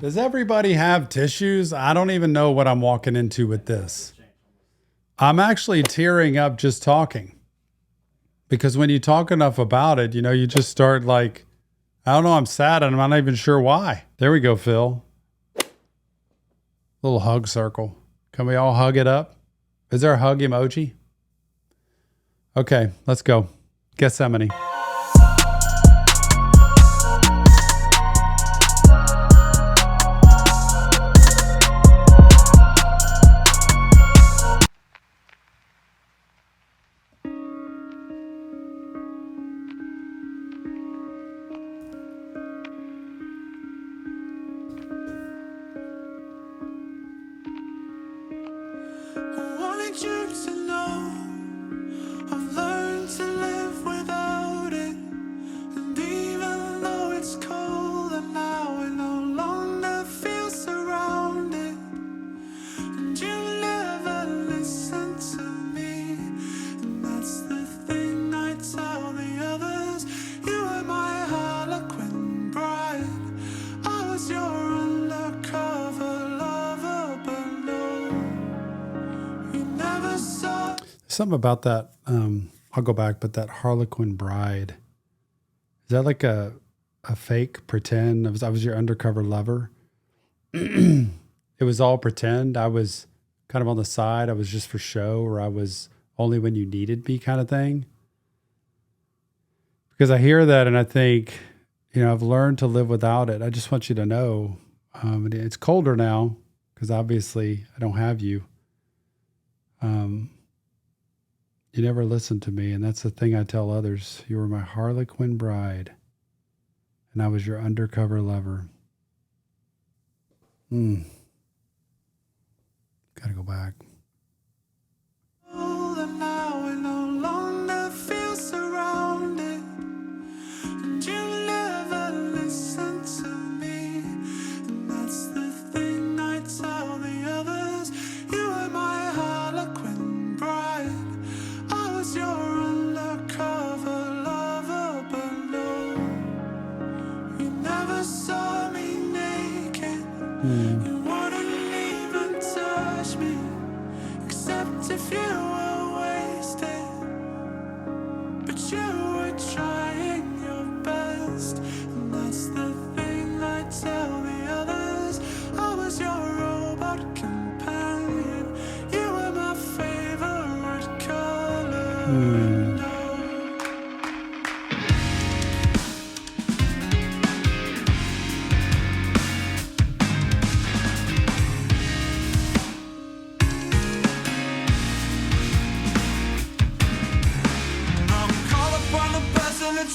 Does everybody have tissues? I don't even know what I'm walking into with this. I'm actually tearing up just talking because when you talk enough about it, you just start like, I don't know, I'm sad and I'm not even sure why. There we go, Phil. Little hug circle. Can we all hug it up? Is there a hug emoji? Okay, let's go. Gethsemane. Something about that, I'll go back, but that Harlequin bride, is that like a fake pretend? I was your undercover lover. It was all pretend. I was kind of on the side. I was just for show, or I was only when you needed me kind of thing. Because I hear that and I think, I've learned to live without it. I just want you to know it's colder now because obviously I don't have you. You never listened to me, and that's the thing I tell others. You were my Harlequin bride, and I was your undercover lover. Gotta go back. You wouldn't even touch me, except if you were wasted. But you were trying your best, and that's the thing I tell the others. I was your robot companion. You were my favorite color.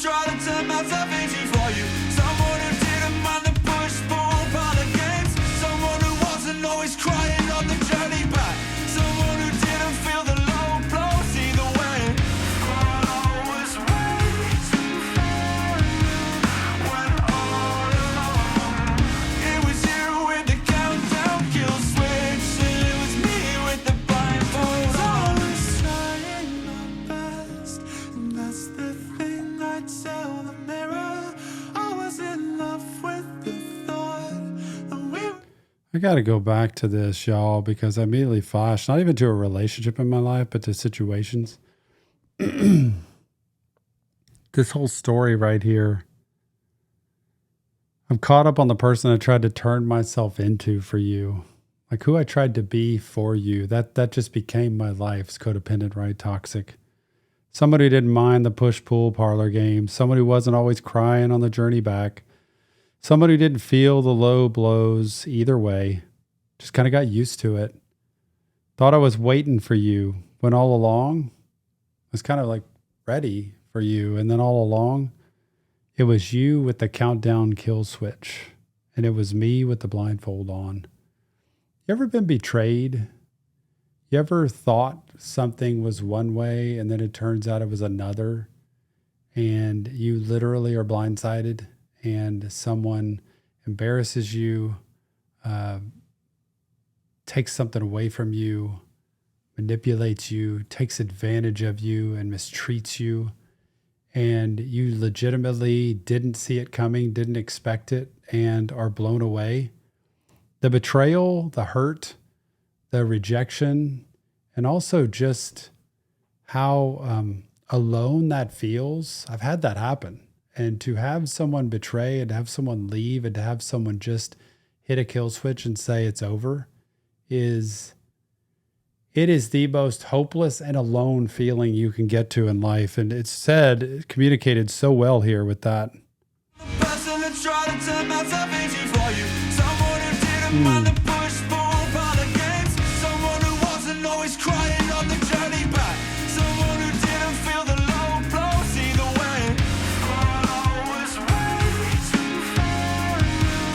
Try to turn myself into for you. Someone who didn't mind the push-pull part of games. Someone who wasn't always crying on the journey back. Someone who didn't feel the low blows either way. But I was waiting for you when all along it was you with the countdown kill switch, and it was me with the blindfold. I was trying my best, and that's the thing I tell the mirror. I was in love with the thought that we. I got to go back to this, y'all, because I immediately flashed, not even to a relationship in my life, but to situations. This whole story right here. I'm caught up on the person I tried to turn myself into for you. Like who I tried to be for you. That just became my life. It's codependent, right? Toxic. Somebody who didn't mind the push-pull parlor game. Someone who wasn't always crying on the journey back. Someone who didn't feel the low blows either way. Just kind of got used to it. Thought I was waiting for you when all along I was kind of like ready for you. And then all along it was you with the countdown kill switch. And it was me with the blindfold on. You ever been betrayed? You ever thought something was one way and then it turns out it was another, and you literally are blindsided and someone embarrasses you, takes something away from you, manipulates you, takes advantage of you, and mistreats you, and you legitimately didn't see it coming, didn't expect it, and are blown away? The betrayal, the hurt, the rejection, and also just how alone that feels. I've had that happen. And to have someone betray and to have someone leave and to have someone just hit a kill switch and say it's over is the most hopeless and alone feeling you can get to in life. And it's communicated so well here with that. The person that tried to turn myself into for you. Someone who didn't mind the push, pull, part of games. Someone who wasn't always crying on the journey back. Someone who didn't feel the low blows either way. I'll always wait to find you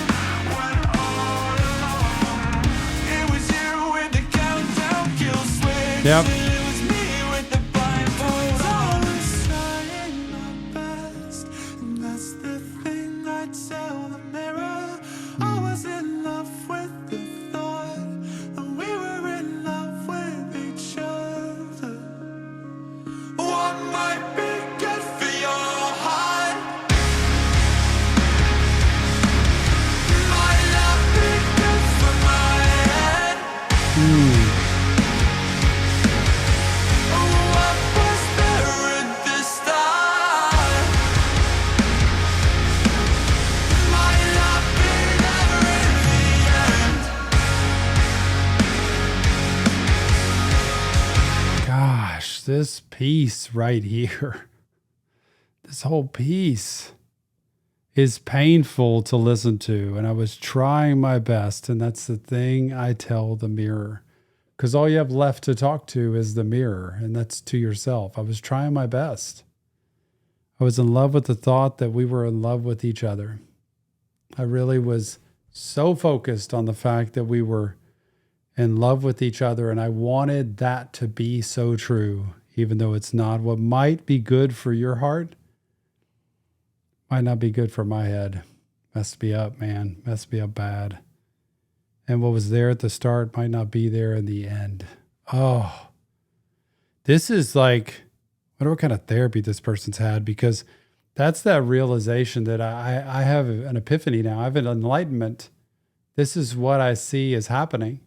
when all alone. It was you with the countdown kill switch. Yep. It was me with the blindfold on. I was trying my best, and that's the thing I tell the mirror. I was in love with the thought that we were in love with each other. What might be good for your heart might not be good for my head. What was there at the start might not be there in the end. Gosh, this piece right here, this whole piece is painful to listen to. And I was trying my best. And that's the thing I tell the mirror, because all you have left to talk to is the mirror, and that's to yourself. I was trying my best. I was in love with the thought that we were in love with each other. I really was so focused on the fact that we were in love with each other, and I wanted that to be so true, even though it's not. What might be good for your heart might not be good for my head. Messed me up, man. Messed me up bad. And what was there at the start might not be there in the end. Oh, this is like, I wonder what kind of therapy this person's had, because that's that realization that I have an epiphany now. I have an enlightenment. This is what I see is happening.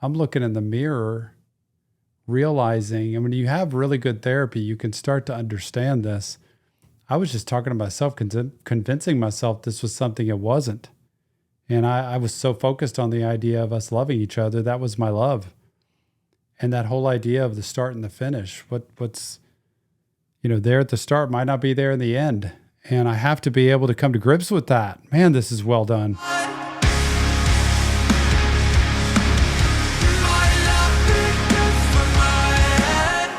I'm looking in the mirror, realizing, and when you have really good therapy, you can start to understand this. I was just talking to myself, convincing myself this was something it wasn't. And I was so focused on the idea of us loving each other. That was my love. And that whole idea of the start and the finish, what's, there at the start might not be there in the end. And I have to be able to come to grips with that. Man, this is well done. Might not be good for my head.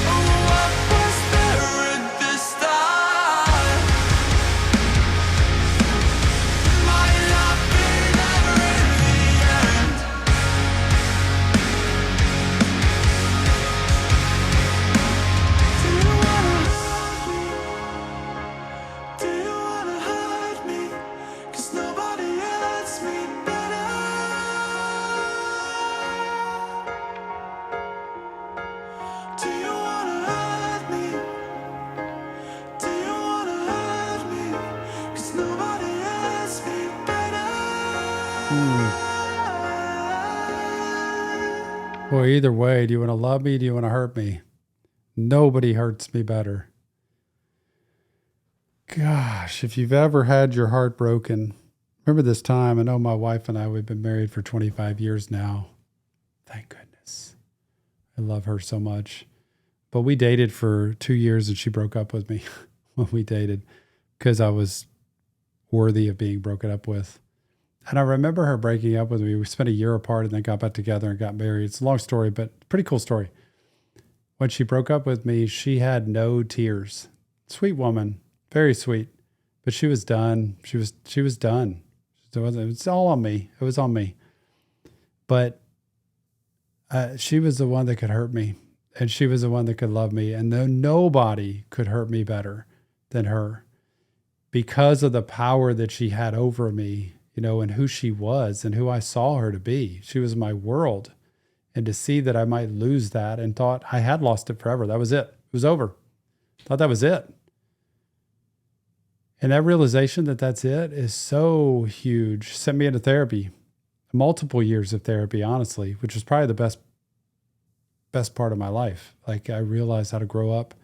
What was there at the start might not be there in the end. Do you wanna hurt me? Do you wanna hurt me? 'Cause nobody hurts me better. Do you wanna hurt me? Do you wanna hurt me? 'Cause nobody hurts me better. Well, either way, do you want to love me? Do you want to hurt me? Nobody hurts me better. Gosh, if you've ever had your heart broken, remember this time. I know my wife and I, we've been married for 25 years now. Thank goodness. I love her so much. But we dated for 2 years and she broke up with me when we dated because I was worthy of being broken up with. And I remember her breaking up with me. We spent a year apart and then got back together and got married. It's a long story, but pretty cool story. When she broke up with me, she had no tears. Sweet woman, very sweet, but she was done. She was done. It's all on me. It was on me. But she was the one that could hurt me, and she was the one that could love me, and nobody could hurt me better than her because of the power that she had over me, and who she was and who I saw her to be. She was my world. And to see that I might lose that and thought I had lost it forever. That was it. It was over. Thought that was it. And that realization that that's it is so huge. Sent me into therapy, multiple years of therapy, honestly, which was probably the best part of my life. Like I realized how to grow up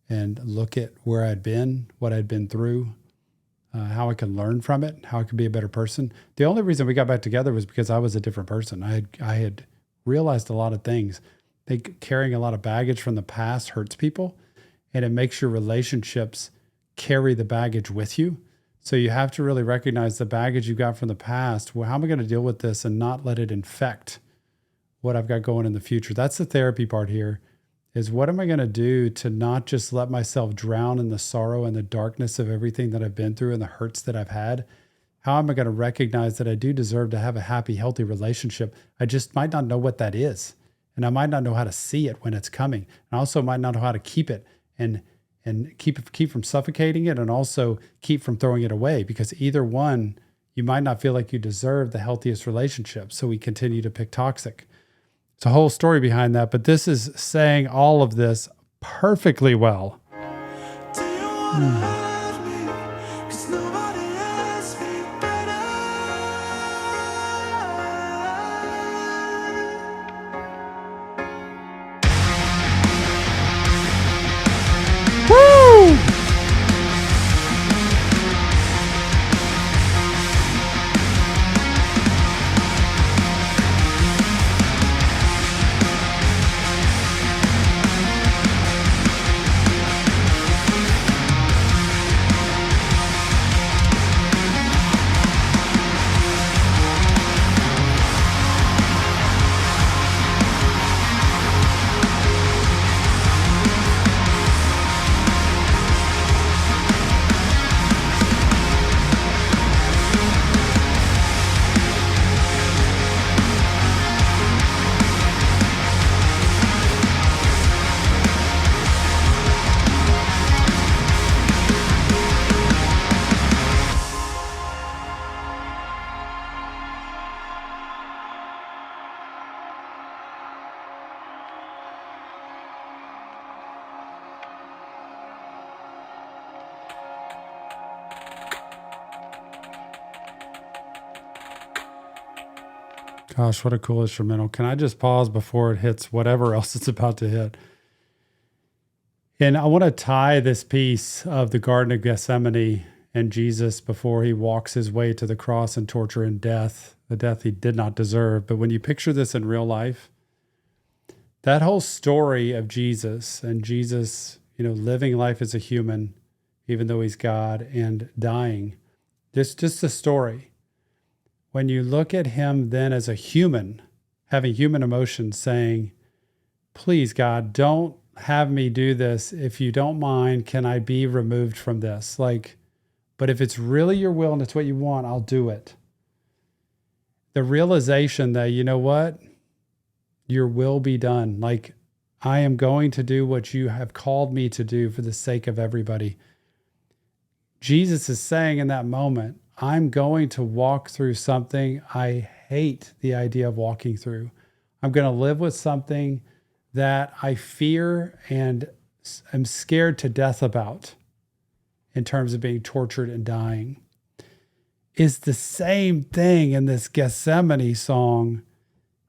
and look at where I'd been, what I'd been through, how I can learn from it, how I can be a better person. The only reason we got back together was because I was a different person. I had realized a lot of things. I think carrying a lot of baggage from the past hurts people, and it makes your relationships carry the baggage with you. So you have to really recognize the baggage you got from the past. Well, how am I going to deal with this and not let it infect what I've got going in the future? That's the therapy part here, is what am I going to do to not just let myself drown in the sorrow and the darkness of everything that I've been through and the hurts that I've had? How am I going to recognize that I do deserve to have a happy, healthy relationship? I just might not know what that is. And I might not know how to see it when it's coming. I also might not know how to keep it and keep from suffocating it, and also keep from throwing it away, because either one, you might not feel like you deserve the healthiest relationship. So we continue to pick toxic. It's a whole story behind that, but this is saying all of this perfectly well. Do you wanna hurt me? 'Cause nobody asked me better. Woo! Gosh, what a cool instrumental. Can I just pause before it hits whatever else it's about to hit? And I want to tie this piece of the Garden of Gethsemane and Jesus before he walks his way to the cross and torture and death, the death he did not deserve. But when you picture this in real life, that whole story of Jesus and Jesus, living life as a human, even though he's God, and dying, just a story. When you look at him then as a human, having human emotions, saying, please, God, don't have me do this. If you don't mind, can I be removed from this? But if it's really your will and it's what you want, I'll do it. The realization that, you know what? Your will be done. I am going to do what you have called me to do for the sake of everybody. Jesus is saying in that moment, I'm going to walk through something I hate the idea of walking through. I'm going to live with something that I fear and am scared to death about in terms of being tortured and dying. Is the same thing in this Gethsemane song.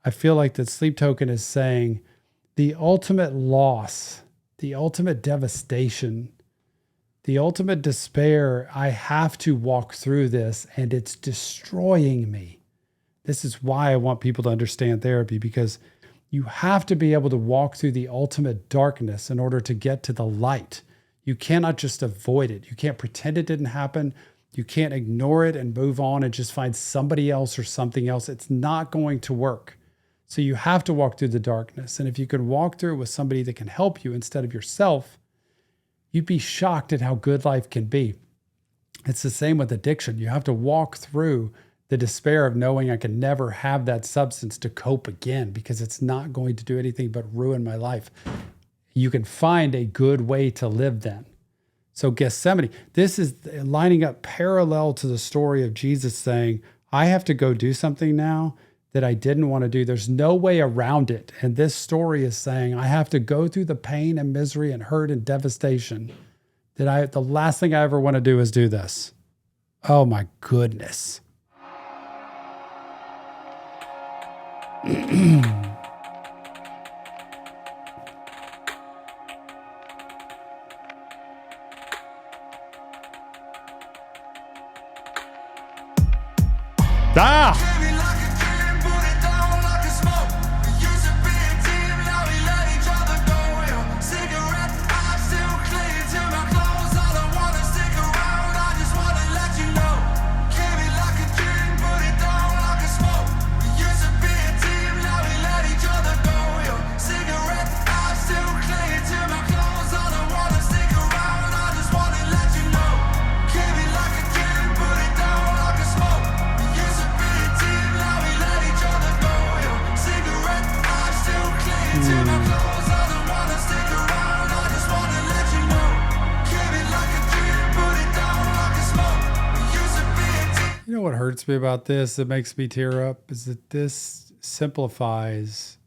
I feel like that Sleep Token is saying the ultimate loss, the ultimate devastation, the ultimate despair. I have to walk through this and it's destroying me. This is why I want people to understand therapy, because you have to be able to walk through the ultimate darkness in order to get to the light. You cannot just avoid it. You can't pretend it didn't happen. You can't ignore it and move on and just find somebody else or something else. It's not going to work. So you have to walk through the darkness. And if you could walk through it with somebody that can help you instead of yourself, you'd be shocked at how good life can be. It's the same with addiction. You have to walk through the despair of knowing I can never have that substance to cope again because it's not going to do anything but ruin my life. You can find a good way to live then. So Gethsemane, this is lining up parallel to the story of Jesus saying, I have to go do something now that I didn't want to do. There's no way around it. And this story is saying, I have to go through the pain and misery and hurt and devastation The last thing I ever want to do is do this. Oh my goodness. Ah! Came in like a dream, put it down like a smoke. We used to be a team, now we let each other go. Your cigarette, I still cling to my clothes. I don't wanna stick around, I just wanna let you know. Came in like a dream, put it down like a smoke. We used to be a team, now we let each other go. Your cigarette, I still cling to my clothes. I don't wanna stick around, I just wanna let you know. Came in like a dream, put it down like a smoke. We used to be a team, now we let each other go. Your cigarette, I still cling to my clothes. I don't wanna stick around, I just wanna let you know. Came in like a dream, put it down like a smoke. We used to be a team. You know what hurts me about this, that makes me tear up, is that this simplifies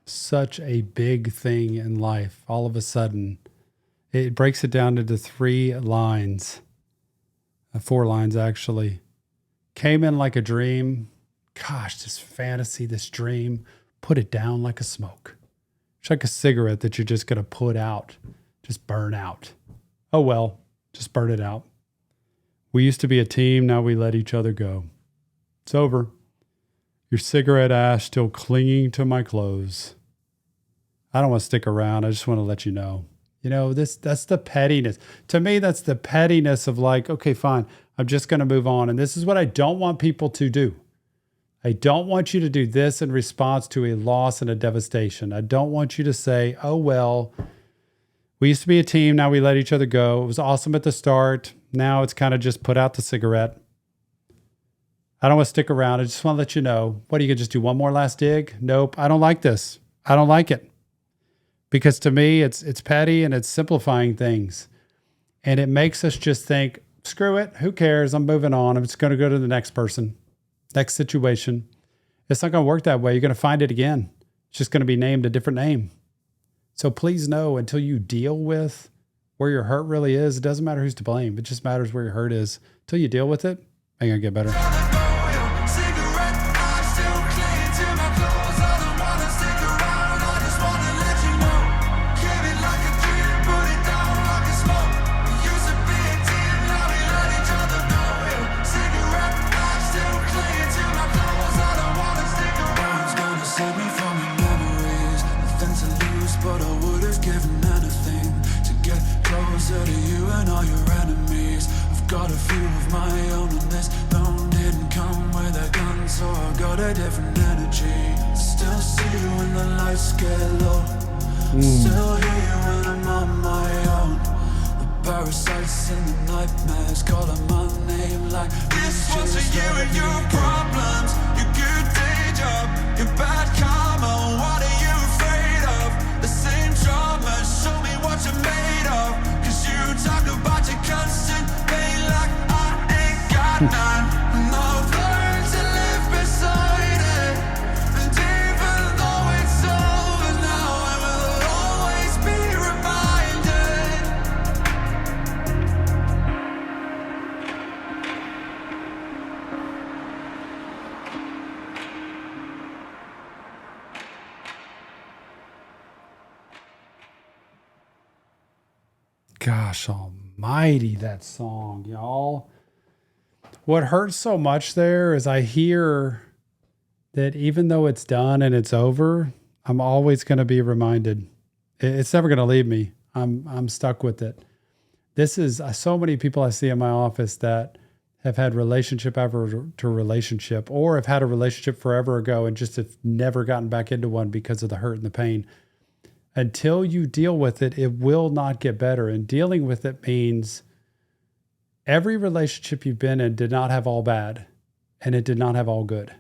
such a big thing in life. All of a sudden, it breaks it down into 3 lines, 4 lines actually. Came in like a dream. Gosh, this fantasy, this dream, put it down like a smoke. It's like a cigarette that you're just going to put out, just burn out. Oh well, just burn it out. We used to be a team, now we let each other go. It's over. Your cigarette ash still clinging to my clothes. I don't want to stick around. I just want to let you know. You know, that's the pettiness. To me, that's the pettiness of like, okay, fine, I'm just going to move on. And this is what I don't want people to do. I don't want you to do this in response to a loss and a devastation. I don't want you to say, oh, well, we used to be a team. Now we let each other go. It was awesome at the start. Now it's kind of just put out the cigarette. I don't want to stick around. I just want to let you know. What, are you going to just do one more last dig? Nope. I don't like this. I don't like it. Because to me, it's petty and it's simplifying things. And it makes us just think, screw it. Who cares? I'm moving on. I'm just going to go to the next person, next situation. It's not going to work that way. You're going to find it again. It's just going to be named a different name. So please know, until you deal with where your hurt really is, it doesn't matter who's to blame. It just matters where your hurt is. Until you deal with it, ain't going to get better. Got a few of my own, and this bone didn't come with a gun, so I got a different energy. Still see you when the lights get low. Still hear you when I'm on my own. The parasites and the nightmares calling my name like this one's for you and your problems, your good day job, your bad karma. What are you afraid of? The same drama, show me what you're made of. Cause you talk about your constant pain like I ain't got none. And I've learned to live beside it. And even though it's over now, I will always be reminded. Gosh almighty, that song, y'all. What hurts so much there is I hear that even though it's done and it's over, I'm always going to be reminded. It's never going to leave me. I'm stuck with it. This is so many people I see in my office that have had relationship after to relationship, or have had a relationship forever ago and just have never gotten back into one because of the hurt and the pain. Until you deal with it, it will not get better. And dealing with it means every relationship you've been in did not have all bad, and it did not have all good.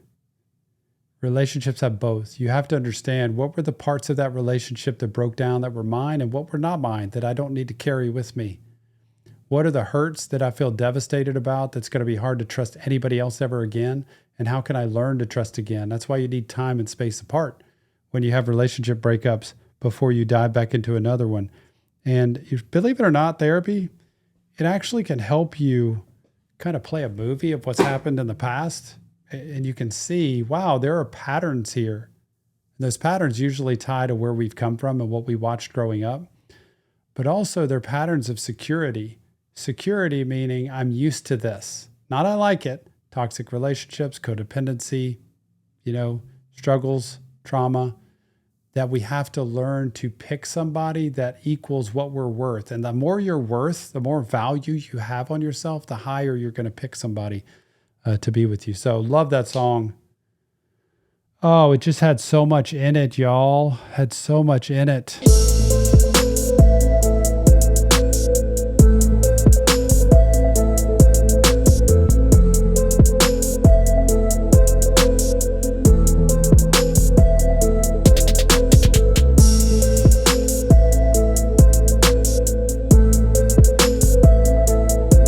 Relationships have both. You have to understand what were the parts of that relationship that broke down that were mine, and what were not mine that I don't need to carry with me. What are the hurts that I feel devastated about that's going to be hard to trust anybody else ever again? And how can I learn to trust again? That's why you need time and space apart when you have relationship breakups before you dive back into another one. And believe it or not, therapy, it actually can help you kind of play a movie of what's happened in the past. And you can see, wow, there are patterns here. Those patterns usually tie to where we've come from and what we watched growing up. But also they're patterns of security. Security meaning I'm used to this. Not I like it. Toxic relationships, codependency, struggles, trauma, that we have to learn to pick somebody that equals what we're worth. And the more you're worth, the more value you have on yourself, the higher you're going to pick somebody to be with you. So love that song. Oh, it just had so much in it, y'all. Had so much in it.